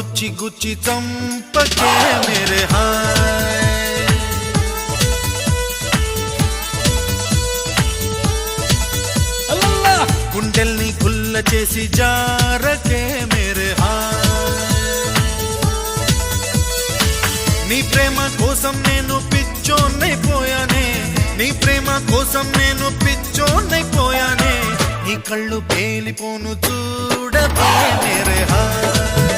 గుచ్చి గుచ్చి చంపకే మేరే హాయ్ గుండెల్ని గుల్ల చేసి జారకే మేరే హాయ్ నీ ప్రేమ కోసం నేను పిచ్చోన్నైపోయానే నీ ప్రేమ కోసం నేను పిచ్చోన్నైపోయానే నీ కళ్ళు పేలిపోను చూడకే మేరే హాయ్